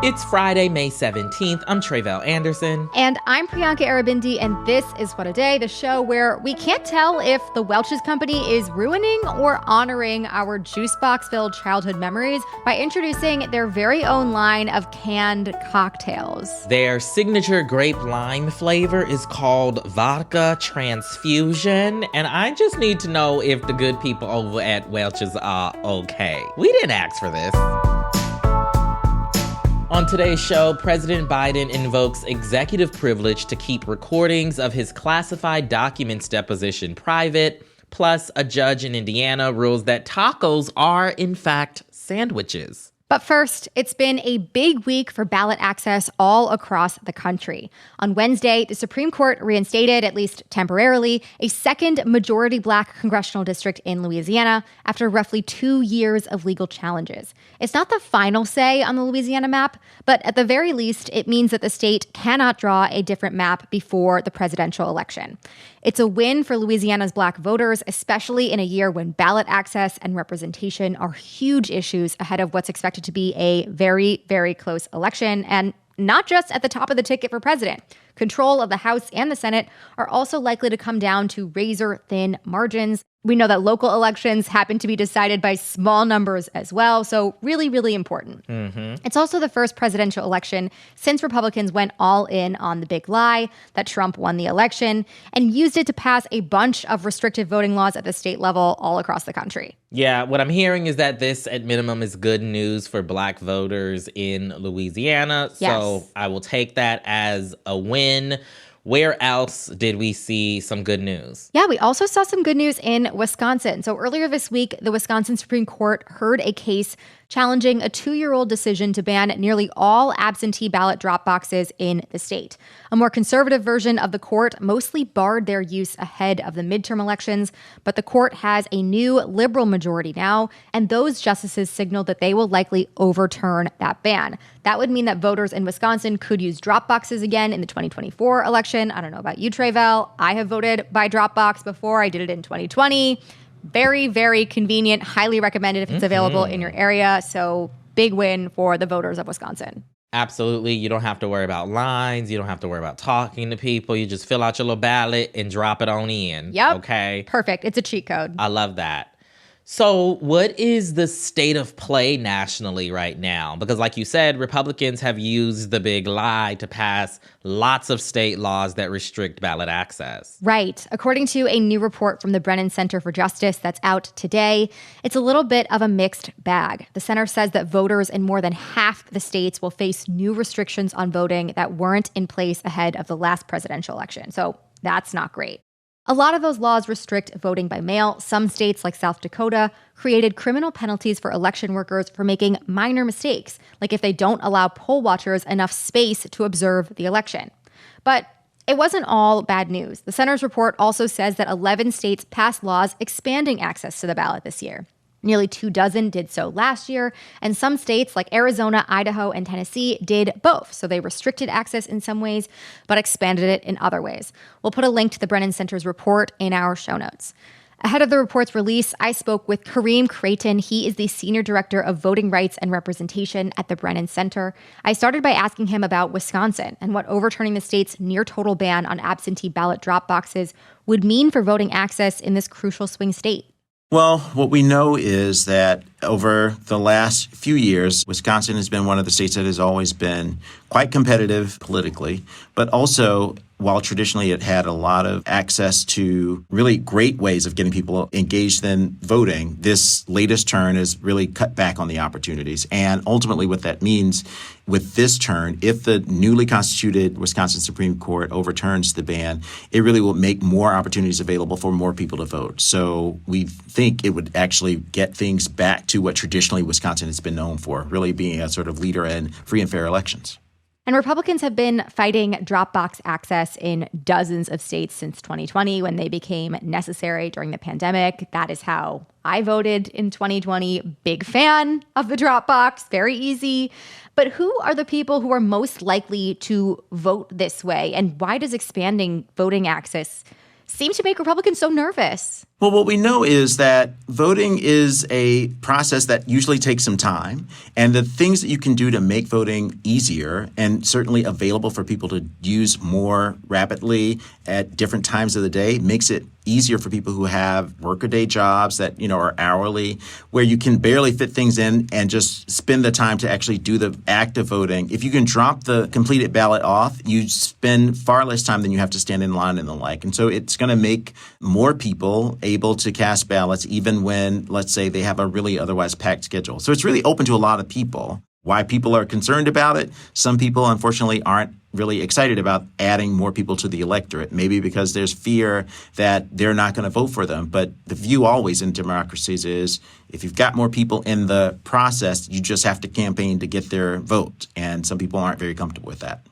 It's Friday, May 17th. I'm Tre'vell Anderson. And I'm Priyanka Arabindi, and this is What a Day, the show where we can't tell if the Welch's Company is ruining or honoring our juice box-filled childhood memories by introducing their very own line of canned cocktails. Their signature grape lime flavor is called Vodka Transfusion, and I just need to know if the good people over at Welch's are okay. We didn't ask for this. On today's show, President Biden invokes executive privilege to keep recordings of his classified documents deposition private. Plus, a judge in Indiana rules that tacos are, in fact, sandwiches. But first, it's been a big week for ballot access all across the country. On Wednesday, the Supreme Court reinstated, at least temporarily, a second majority black congressional district in Louisiana after roughly 2 years of legal challenges. It's not the final say on the Louisiana map, but at the very least, it means that the state cannot draw a different map before the presidential election. It's a win for Louisiana's black voters, especially in a year when ballot access and representation are huge issues ahead of what's expected to be a very, very close election, and not just at the top of the ticket for president. Control of the House and the Senate are also likely to come down to razor-thin margins. We know that local elections happen to be decided by small numbers as well, so really, really important. It's also the first presidential election since Republicans went all in on the big lie that Trump won the election and used it to pass a bunch of restrictive voting laws at the state level all across the country. Yeah, what I'm hearing is that this, at minimum, is good news for black voters in Louisiana. Yes. So I will take that as a win. Where else did we see some good news? Yeah, we also saw some good news in Wisconsin. So earlier this week, the Wisconsin Supreme Court heard a case challenging a 2-year-old decision to ban nearly all absentee ballot drop boxes in the state. A more conservative version of the court mostly barred their use ahead of the midterm elections, but the court has a new liberal majority now, and those justices signaled that they will likely overturn that ban. That would mean that voters in Wisconsin could use drop boxes again in the 2024 election. I don't know about you, Tre'vell. I have voted by drop box before. I did it in 2020. Very, very convenient. Highly recommended if it's available in your area. So big win for the voters of Wisconsin. Absolutely. You don't have to worry about lines. You don't have to worry about talking to people. You just fill out your little ballot and drop it on in. Yep. Okay. Perfect. It's a cheat code. I love that. So what is the state of play nationally right now? Because like you said, Republicans have used the big lie to pass lots of state laws that restrict ballot access. Right. According to a new report from the Brennan Center for Justice that's out today, it's a little bit of a mixed bag. The center says that voters in more than half the states will face new restrictions on voting that weren't in place ahead of the last presidential election. So that's not great. A lot of those laws restrict voting by mail. Some states, like South Dakota, created criminal penalties for election workers for making minor mistakes, like if they don't allow poll watchers enough space to observe the election. But it wasn't all bad news. The center's report also says that 11 states passed laws expanding access to the ballot this year. Nearly 24 did so last year, and some states like Arizona, Idaho, and Tennessee did both. So they restricted access in some ways, but expanded it in other ways. We'll put a link to the Brennan Center's report in our show notes. Ahead of the report's release, I spoke with Kareem Crayton. He is the Senior Director of Voting Rights and Representation at the Brennan Center. I started by asking him about Wisconsin and what overturning the state's near-total ban on absentee ballot drop boxes would mean for voting access in this crucial swing state. Well, what we know is that over the last few years, Wisconsin has been one of the states that has always been quite competitive politically, but also while traditionally it had a lot of access to really great ways of getting people engaged in voting, this latest turn has really cut back on the opportunities. And ultimately what that means with this turn, if the newly constituted Wisconsin Supreme Court overturns the ban, it really will make more opportunities available for more people to vote. So we think it would actually get things back to what traditionally Wisconsin has been known for, really being a sort of leader in free and fair elections. And Republicans have been fighting drop box access in dozens of states since 2020 when they became necessary during the pandemic. That is how I voted in 2020. Big fan of the drop box. Very easy. But who are the people who are most likely to vote this way? And why does expanding voting access seem to make Republicans so nervous? Well, what we know is that voting is a process that usually takes some time. And the things that you can do to make voting easier and certainly available for people to use more rapidly at different times of the day makes it easier for people who have workaday jobs that, are hourly, where you can barely fit things in and just spend the time to actually do the act of voting. If you can drop the completed ballot off, you spend far less time than you have to stand in line and the like. And so it's going to make more people able to cast ballots even when, let's say, they have a really otherwise packed schedule. So it's really open to a lot of people. Why people are concerned about it, some people, unfortunately, aren't really excited about adding more people to the electorate, maybe because there's fear that they're not going to vote for them. But the view always in democracies is if you've got more people in the process, you just have to campaign to get their vote. And some people aren't very comfortable with that.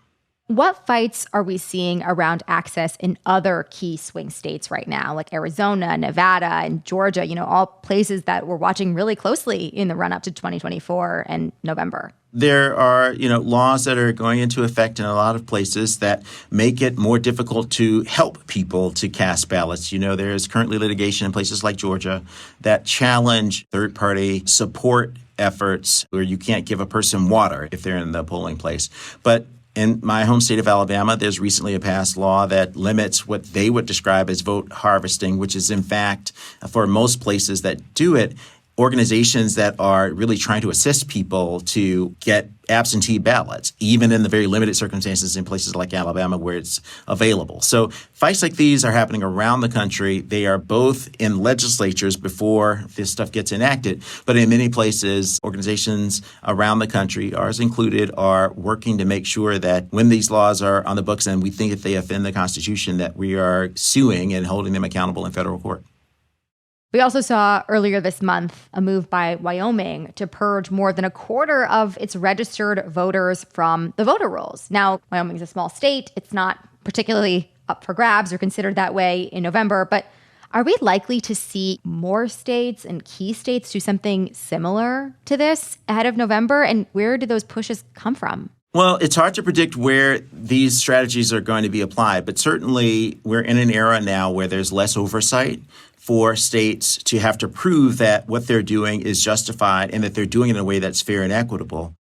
What fights are we seeing around access in other key swing states right now, like Arizona, Nevada, and Georgia, all places that we're watching really closely in the run-up to 2024 and November? There are, laws that are going into effect in a lot of places that make it more difficult to help people to cast ballots. There is currently litigation in places like Georgia that challenge third-party support efforts where you can't give a person water if they're in the polling place. But in my home state of Alabama, there's recently a passed law that limits what they would describe as vote harvesting, which is, in fact, for most places that do it, organizations that are really trying to assist people to get absentee ballots, even in the very limited circumstances in places like Alabama where it's available. So fights like these are happening around the country. They are both in legislatures before this stuff gets enacted, but in many places, organizations around the country, ours included, are working to make sure that when these laws are on the books and we think that they offend the Constitution, that we are suing and holding them accountable in federal court. We also saw earlier this month a move by Wyoming to purge more than a quarter of its registered voters from the voter rolls. Now, Wyoming is a small state. It's not particularly up for grabs or considered that way in November. But are we likely to see more states and key states do something similar to this ahead of November? And where do those pushes come from? Well, it's hard to predict where these strategies are going to be applied, but certainly we're in an era now where there's less oversight for states to have to prove that what they're doing is justified and that they're doing it in a way that's fair and equitable.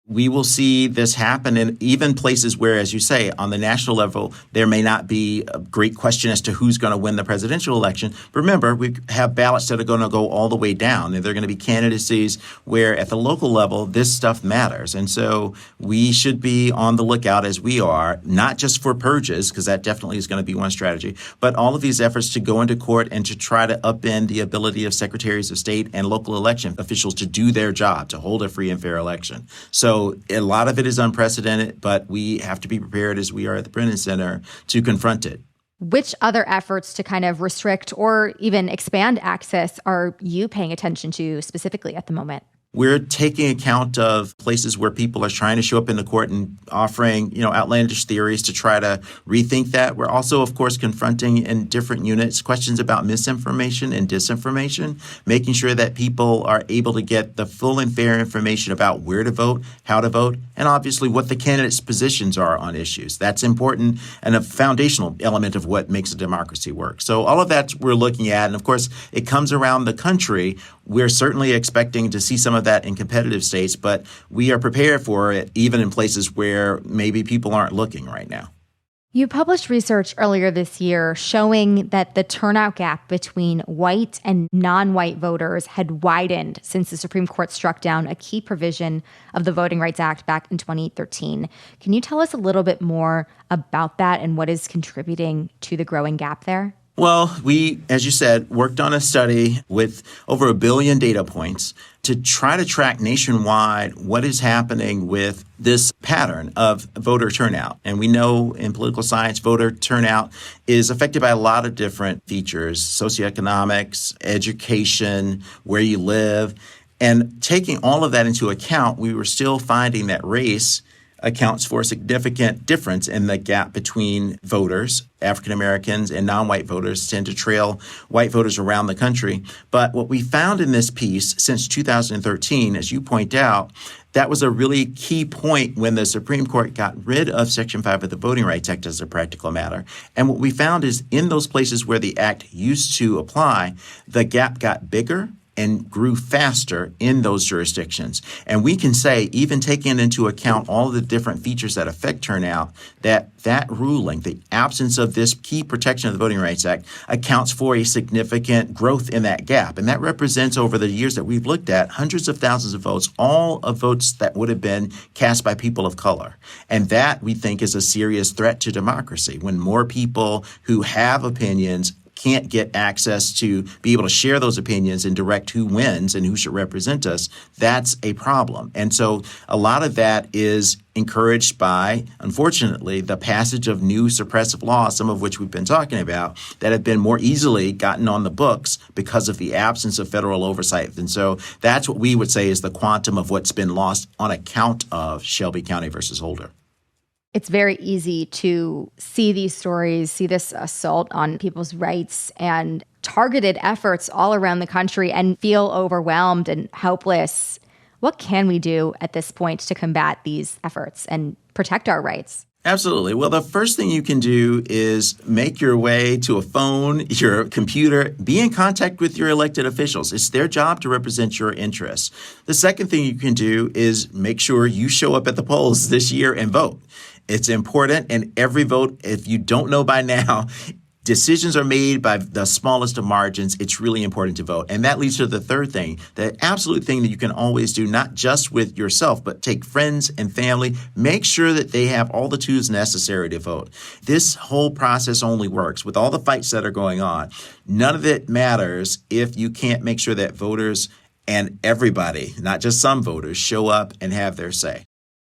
We will see this happen in even places where, as you say, on the national level, there may not be a great question as to who's going to win the presidential election. But remember, we have ballots that are going to go all the way down, and there are going to be candidacies where at the local level, this stuff matters. And so we should be on the lookout, as we are, not just for purges, because that definitely is going to be one strategy, but all of these efforts to go into court and to try to upend the ability of secretaries of state and local election officials to do their job, to hold a free and fair election. So a lot of it is unprecedented, but we have to be prepared, as we are at the Brennan Center, to confront it. Which other efforts to kind of restrict or even expand access are you paying attention to specifically at the moment? We're taking account of places where people are trying to show up in the court and offering, outlandish theories to try to rethink that. We're also, of course, confronting in different units questions about misinformation and disinformation, making sure that people are able to get the full and fair information about where to vote, how to vote, and obviously what the candidates' positions are on issues. That's important and a foundational element of what makes a democracy work. So all of that we're looking at, and of course, it comes around the country. We're certainly expecting to see some of that in competitive states, but we are prepared for it even in places where maybe people aren't looking right now. You published research earlier this year showing that the turnout gap between white and non-white voters had widened since the Supreme Court struck down a key provision of the Voting Rights Act back in 2013. Can you tell us a little bit more about that and what is contributing to the growing gap there? Well, we, as you said, worked on a study with over 1 billion data points to try to track nationwide what is happening with this pattern of voter turnout. And we know in political science, voter turnout is affected by a lot of different features: socioeconomics, education, where you live. And taking all of that into account, we were still finding that race accounts for a significant difference in the gap between voters. African Americans and non-white voters tend to trail white voters around the country. But what we found in this piece since 2013, as you point out, that was a really key point when the Supreme Court got rid of Section 5 of the Voting Rights Act as a practical matter. And what we found is in those places where the act used to apply, the gap got bigger and grew faster in those jurisdictions. And we can say, even taking into account all of the different features that affect turnout, that ruling, the absence of this key protection of the Voting Rights Act, accounts for a significant growth in that gap. And that represents, over the years that we've looked at, hundreds of thousands of votes, all of votes that would have been cast by people of color. And that, we think, is a serious threat to democracy. When more people who have opinions can't get access to be able to share those opinions and direct who wins and who should represent us, that's a problem. And so a lot of that is encouraged by, unfortunately, the passage of new suppressive laws, some of which we've been talking about, that have been more easily gotten on the books because of the absence of federal oversight. And so that's what we would say is the quantum of what's been lost on account of Shelby County versus Holder. It's very easy to see these stories, see this assault on people's rights and targeted efforts all around the country and feel overwhelmed and helpless. What can we do at this point to combat these efforts and protect our rights? Absolutely. Well, the first thing you can do is make your way to a phone, your computer, be in contact with your elected officials. It's their job to represent your interests. The second thing you can do is make sure you show up at the polls this year and vote. It's important, and every vote, if you don't know by now, decisions are made by the smallest of margins. It's really important to vote. And that leads to the third thing, the absolute thing that you can always do, not just with yourself, but take friends and family. Make sure that they have all the tools necessary to vote. This whole process only works with all the fights that are going on. None of it matters if you can't make sure that voters and everybody, not just some voters, show up and have their say.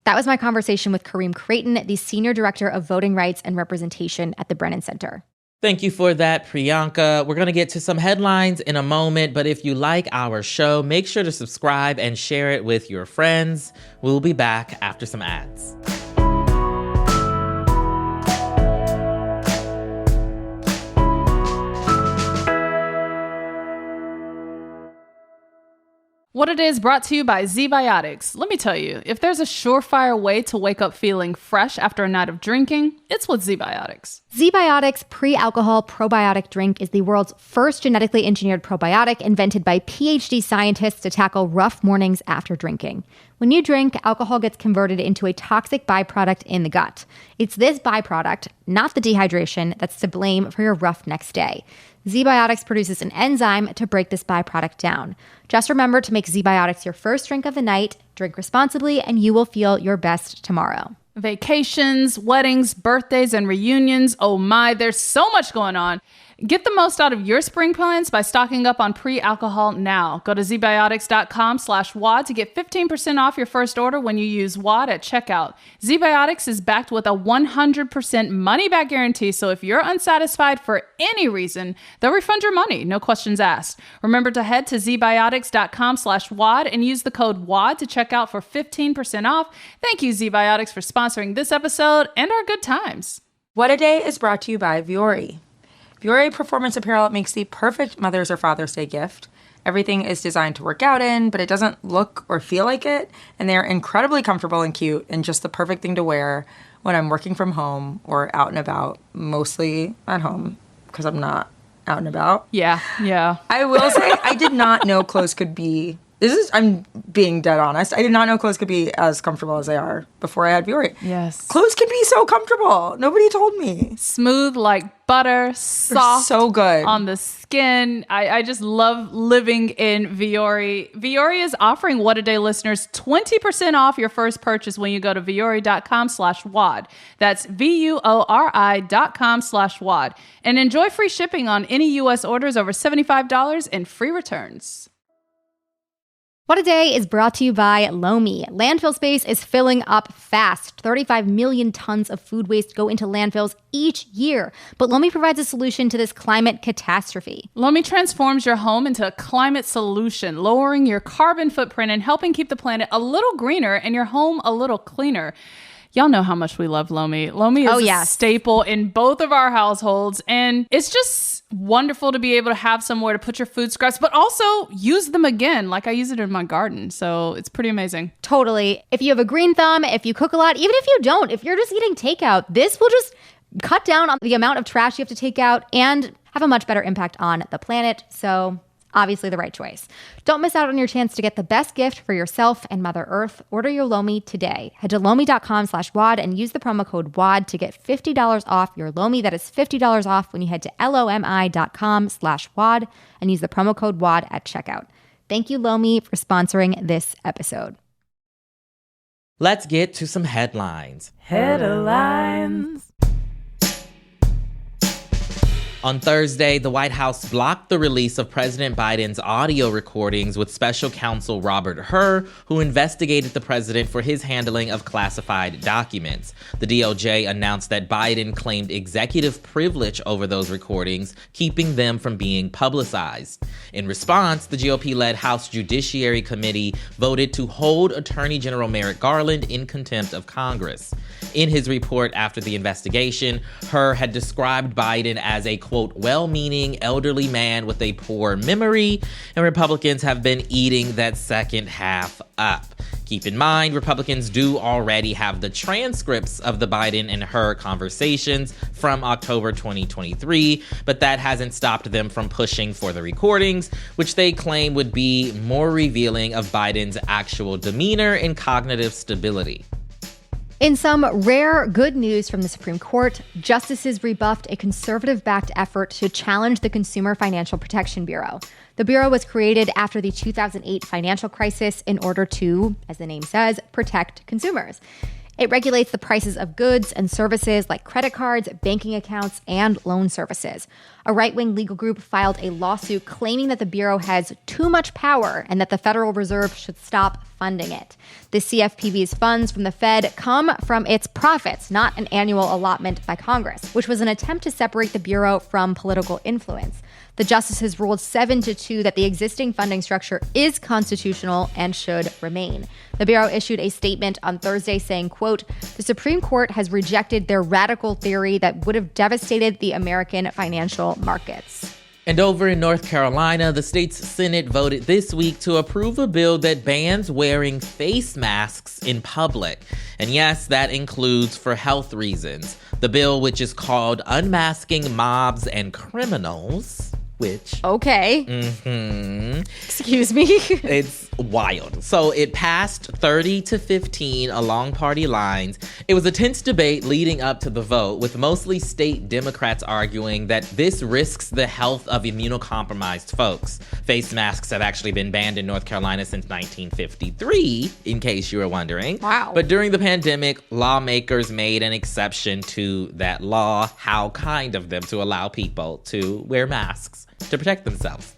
That was my conversation with Kareem Crayton, the Senior Director of Voting Rights and Representation at the Brennan Center. Thank you for that, Priyanka. We're going to get to some headlines in a moment, but if you like our show, make sure to subscribe and share it with your friends. We'll be back after some ads. What It Is brought to you by ZBiotics. Let me tell you, if there's a surefire way to wake up feeling fresh after a night of drinking, it's with ZBiotics. ZBiotics pre-alcohol probiotic drink is the world's first genetically engineered probiotic invented by PhD scientists to tackle rough mornings after drinking. When you drink, alcohol gets converted into a toxic byproduct in the gut. It's this byproduct, not the dehydration, that's to blame for your rough next day. ZBiotics produces an enzyme to break this byproduct down. Just remember to make ZBiotics your first drink of the night, drink responsibly, and you will feel your best tomorrow. Vacations, weddings, birthdays, and reunions. Oh my, there's so much going on. Get the most out of your spring plans by stocking up on pre-alcohol now. Go to zbiotics.com/WAD to get 15% off your first order when you use WAD at checkout. ZBiotics is backed with a 100% money-back guarantee, so if you're unsatisfied for any reason, they'll refund your money, no questions asked. Remember to head to zbiotics.com/WAD and use the code WAD to check out for 15% off. Thank you, ZBiotics, for sponsoring this episode and our good times. What a Day is brought to you by Vuori. Vuori Performance Apparel makes the perfect Mother's or Father's Day gift. Everything is designed to work out in, but it doesn't look or feel like it. And they're incredibly comfortable and cute and just the perfect thing to wear when I'm working from home or out and about, mostly at home because I'm not out and about. Yeah. I will say I did not know clothes could be, I'm being dead honest. I did not know clothes could be as comfortable as they are before I had Vuori. Yes. Clothes can be so comfortable. Nobody told me. Smooth like butter, soft, so good on the skin. I just love living in Vuori. Vuori is offering What a Day listeners 20% off your first purchase when you go to vuori.com/WAD. That's VUORI.com/WAD. And enjoy free shipping on any U.S. orders over $75 and free returns. What a Day is brought to you by Lomi. Landfill space is filling up fast. 35 million tons of food waste go into landfills each year. But Lomi provides a solution to this climate catastrophe. Lomi transforms your home into a climate solution, lowering your carbon footprint and helping keep the planet a little greener and your home a little cleaner. Y'all know how much we love Lomi. Lomi is a staple in both of our households. And it's just wonderful to be able to have somewhere to put your food scraps, but also use them again. Like I use it in my garden. So it's pretty amazing. Totally. If you have a green thumb, if you cook a lot, even if you don't, if you're just eating takeout, this will just cut down on the amount of trash you have to take out and have a much better impact on the planet. So obviously the right choice. Don't miss out on your chance to get the best gift for yourself and Mother Earth. Order your Lomi today. Head to lomi.com/WAD and use the promo code WAD to get $50 off your Lomi. That is $50 off when you head to lomi.com/WAD and use the promo code WAD at checkout. Thank you, Lomi, for sponsoring this episode. Let's get to some headlines. Headlines. On Thursday, the White House blocked the release of President Biden's audio recordings with special counsel Robert Hur, who investigated the president for his handling of classified documents. The DOJ announced that Biden claimed executive privilege over those recordings, keeping them from being publicized. In response, the GOP-led House Judiciary Committee voted to hold Attorney General Merrick Garland in contempt of Congress. In his report after the investigation, Hur had described Biden as a, quote, well-meaning elderly man with a poor memory, and Republicans have been eating that second half up. Keep in mind, Republicans do already have the transcripts of the Biden and Hur conversations from October 2023, but that hasn't stopped them from pushing for the recordings, which they claim would be more revealing of Biden's actual demeanor and cognitive stability. In some rare good news from the Supreme Court, justices rebuffed a conservative-backed effort to challenge the Consumer Financial Protection Bureau. The Bureau was created after the 2008 financial crisis in order to, as the name says, protect consumers. It regulates the prices of goods and services like credit cards, banking accounts, and loan services. A right-wing legal group filed a lawsuit claiming that the Bureau has too much power and that the Federal Reserve should stop funding it. The CFPB's funds from the Fed come from its profits, not an annual allotment by Congress, which was an attempt to separate the Bureau from political influence. The justices ruled 7-2 that the existing funding structure is constitutional and should remain. The Bureau issued a statement on Thursday saying, quote, the Supreme Court has rejected their radical theory that would have devastated the American financial markets. And over in North Carolina, the state's Senate voted this week to approve a bill that bans wearing face masks in public. And yes, that includes for health reasons. The bill, which is called Unmasking Mobs and Criminals, which... Okay. Excuse me. It's wild. So it passed 30-15 along party lines. It was a tense debate leading up to the vote, with mostly state Democrats arguing that this risks the health of immunocompromised folks. Face masks have actually been banned in North Carolina since 1953, in case you were wondering. Wow. But during the pandemic, lawmakers made an exception to that law. How kind of them to allow people to wear masks to protect themselves.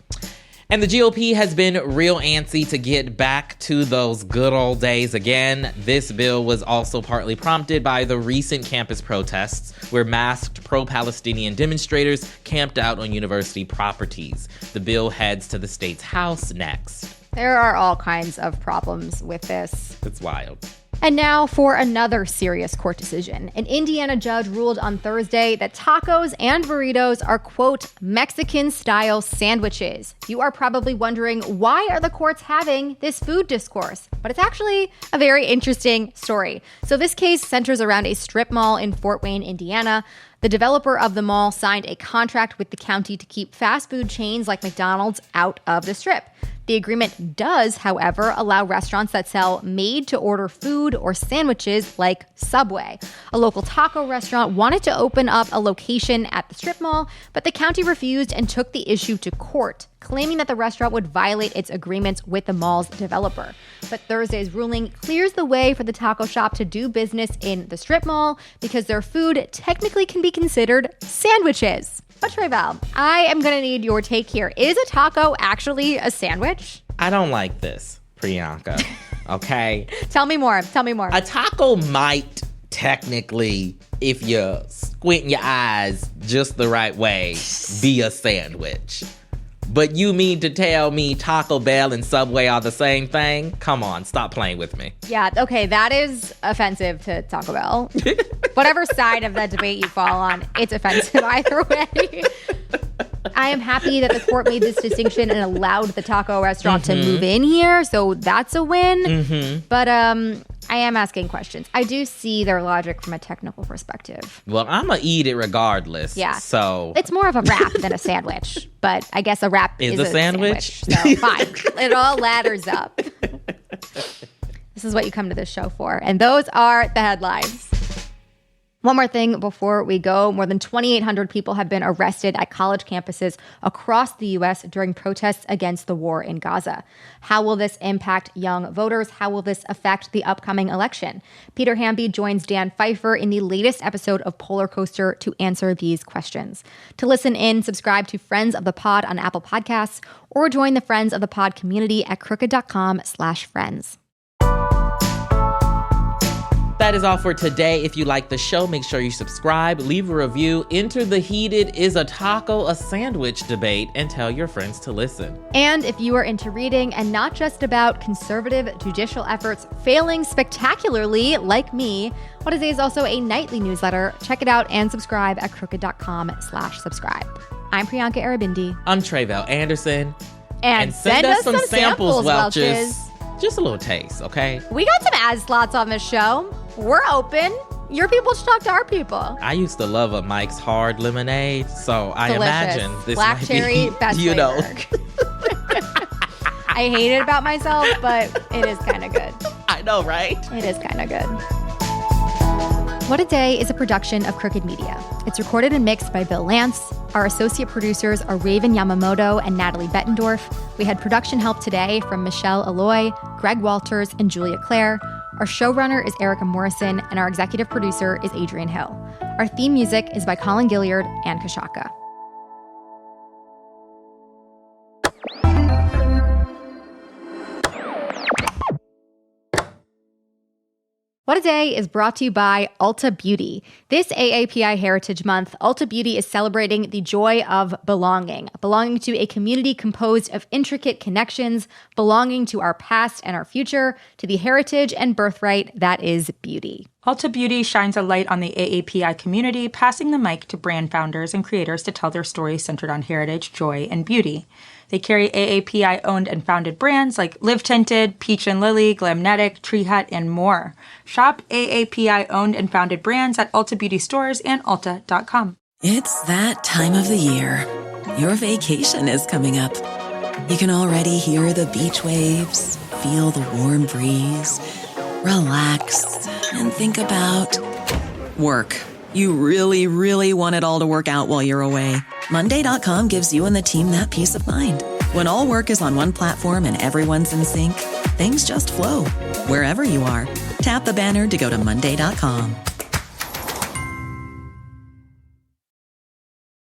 And the GOP has been real antsy to get back to those good old days again. This bill was also partly prompted by the recent campus protests where masked pro-Palestinian demonstrators camped out on university properties. The bill heads to the state's House next. There are all kinds of problems with this. It's wild. And now for another serious court decision. An Indiana judge ruled on Thursday that tacos and burritos are, quote, Mexican-style sandwiches. You are probably wondering, why are the courts having this food discourse? But it's actually a very interesting story. So this case centers around a strip mall in Fort Wayne, Indiana. The developer of the mall signed a contract with the county to keep fast food chains like McDonald's out of the strip. The agreement does, however, allow restaurants that sell made-to-order food or sandwiches like Subway. A local taco restaurant wanted to open up a location at the strip mall, but the county refused and took the issue to court, claiming that the restaurant would violate its agreements with the mall's developer. But Thursday's ruling clears the way for the taco shop to do business in the strip mall because their food technically can be considered sandwiches. But Treval, I am going to need your take here. Is a taco actually a sandwich? I don't like this, Priyanka. Okay? Tell me more. Tell me more. A taco might technically, if you squint your eyes just the right way, be a sandwich. But you mean to tell me Taco Bell and Subway are the same thing? Come on, stop playing with me. Yeah, okay, that is offensive to Taco Bell. Whatever side of that debate you fall on, it's offensive either way. I am happy that the court made this distinction and allowed the taco restaurant to move in here, so that's a win. But I am asking questions. I do see their logic from a technical perspective. Well, I'm going to eat it regardless. Yeah. So it's more of a wrap than a sandwich, but I guess a wrap is a sandwich. So fine. It all ladders up. This is what you come to this show for. And those are the headlines. One more thing before we go. More than 2,800 people have been arrested at college campuses across the U.S. during protests against the war in Gaza. How will this impact young voters? How will this affect the upcoming election? Peter Hamby joins Dan Pfeiffer in the latest episode of Polar Coaster to answer these questions. To listen in, subscribe to Friends of the Pod on Apple Podcasts or join the Friends of the Pod community at crooked.com/friends. that is all for today. If you like the show, make sure you subscribe, leave a review, enter the heated "is a taco a sandwich" debate, and tell your friends to listen. And if you are into reading and not just about conservative judicial efforts failing spectacularly like me, What Is is also a nightly newsletter. Check it out and subscribe at crooked.com/subscribe. I'm Priyanka Arabindi. I'm Tre'vell Anderson. And send us some samples, Welches. Just a little taste, okay? We got some ad slots on this show. We're open. Your people should talk to our people. I used to love a Mike's Hard Lemonade, so I Delicious. imagine this Black might cherry, be, best you know. I hate it about myself, but it is kind of good. I know, right? It is kind of good. What a Day is a production of Crooked Media. It's recorded and mixed by Bill Lance. Our associate producers are Raven Yamamoto and Natalie Bettendorf. We had production help today from Michelle Alloy, Greg Walters, and Julia Clare. Our showrunner is Erica Morrison, and our executive producer is Adrian Hill. Our theme music is by Colin Gilliard and Kashaka. What a Day is brought to you by Ulta Beauty. This AAPI Heritage Month, Ulta Beauty is celebrating the joy of belonging to a community composed of intricate connections, belonging to our past and our future, to the heritage and birthright that is beauty. Ulta Beauty shines a light on the AAPI community, passing the mic to brand founders and creators to tell their stories centered on heritage, joy, and beauty. They carry AAPI-owned and founded brands like Live Tinted, Peach and Lily, Glamnetic, Tree Hut, and more. Shop AAPI-owned and founded brands at Ulta Beauty stores and Ulta.com. It's that time of the year. Your vacation is coming up. You can already hear the beach waves, feel the warm breeze, relax, and think about work. You really, really want it all to work out while you're away. Monday.com gives you and the team that peace of mind. When all work is on one platform and everyone's in sync, things just flow. Wherever you are, tap the banner to go to Monday.com.